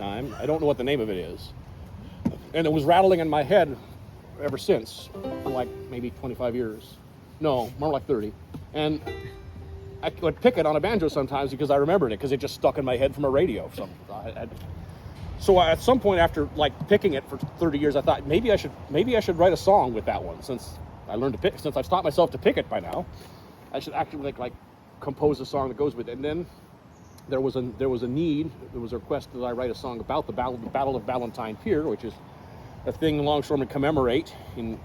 time. I don't know what the name of it is. And it was rattling in my head ever since, for like maybe 25 years. No, more like 30. And I would pick it on a banjo sometimes because I remembered it, because it just stuck in my head from a radio. So at some point after like picking it for 30 years, I thought maybe I should write a song with that one, since I've taught myself to pick it by now. I should actually like compose a song that goes with it. And then there was a request that I write a song about the Battle of Ballantyne Pier, which is a thing longshoremen commemorate in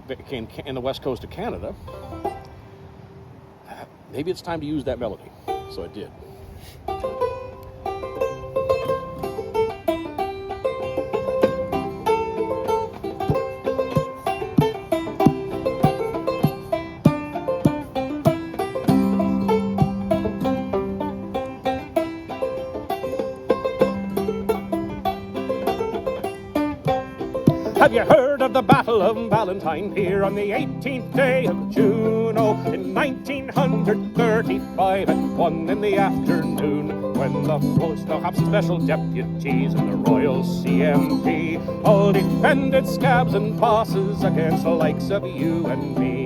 the west coast of Canada. Maybe it's time to use that melody. So I did. Have you heard of the Battle of Ballantyne Pier on the 18th day of June? Oh, in 1935 at 1 in the afternoon, when the Hobson Special Deputies and the Royal CMP all defended scabs and bosses against the likes of you and me.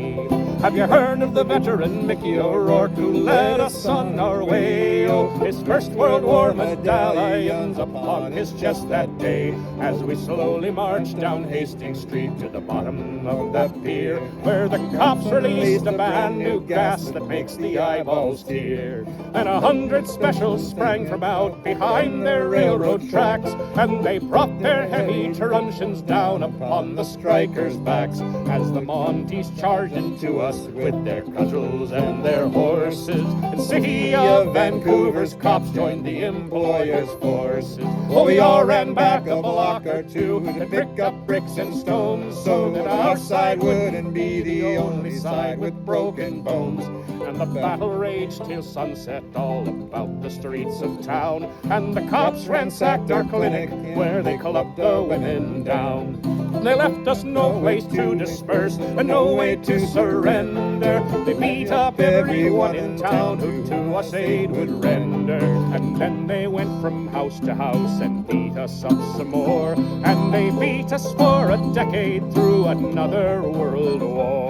Have you heard of the veteran Mickey O'Rourke, who led us on our way? Oh, his First World War medallions upon his chest that day, as we slowly marched down Hastings Street to the bottom of the pier, where the cops released a brand new gas that makes the eyeballs tear. And 100 specials sprang from out behind their railroad tracks, and they brought their heavy truncheons down upon the strikers' backs, as the Monties charged into us with their cudgels and their horses. And city of Vancouver's cops joined the employers' forces. Well, we all ran back a block or two to pick up bricks and stones, so that our side wouldn't be the only side with broken bones. And the battle raged till sunset all about the streets of town, and the cops ransacked our clinic where they clubbed the women down. They left us no place to disperse and no way to surrender. They beat up everyone in town who to us aid would render. And then they went from house to house and beat us up some more. And they beat us for a decade through another world war.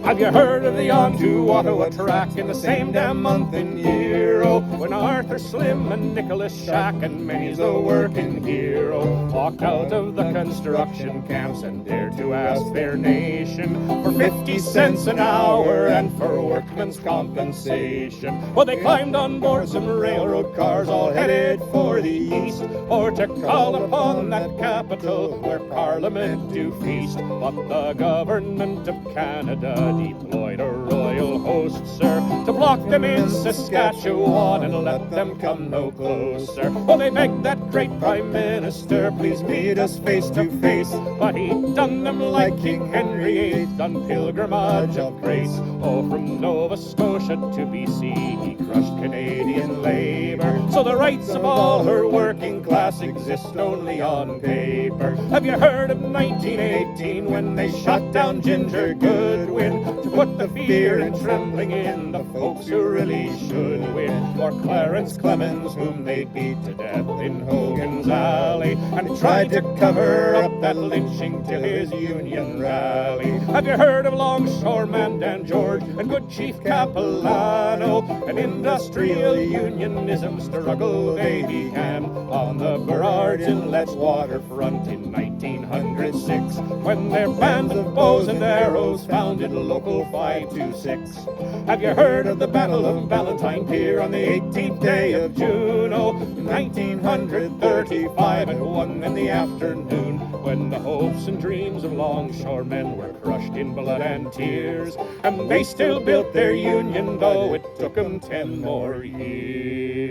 Have you heard of the on to Ottawa track in the same damn month and year? Oh, when Arthur Slim and Nicholas Shack and many's a working hero walked out of the construction camps and dared to ask their nation for 50 cents an hour and for workmen's compensation. Well, they climbed on board some railroad cars all headed for the east, or to call upon that capital where Parliament do feast. But the government of Canada deployed a royal host, sir, to block them in Saskatchewan and let them come no closer. Well, they begged that great Prime Minister, please meet us face to face, but he done them like King Henry VIII done pilgrimage of grace. Oh, from Nova Scotia to BC he crushed Canadian labor, so the rights of all her working class exist only on paper. Have you heard of 1918 when they shot down Ginger Goodwin to put the fear and trembling in the folks who really should win? Or Clarence Clemens, whom they beat to death in Hogan's Alley, and tried to cover up that lynching till his Union rally. Have you heard of Longshoreman Dan George and good Chief Capilano? An industrial unionism struggle they began on the Burrard Inlet's waterfront in 1906, when their band of bows and arrows founded Local 526. Have you heard of the Battle of Ballantyne Pier on the 18th day of June? Oh, 1935 at 1 in the afternoon, when the hopes and dreams of longshoremen were crushed in blood and tears, and they still built their union, though it took them 10 more years.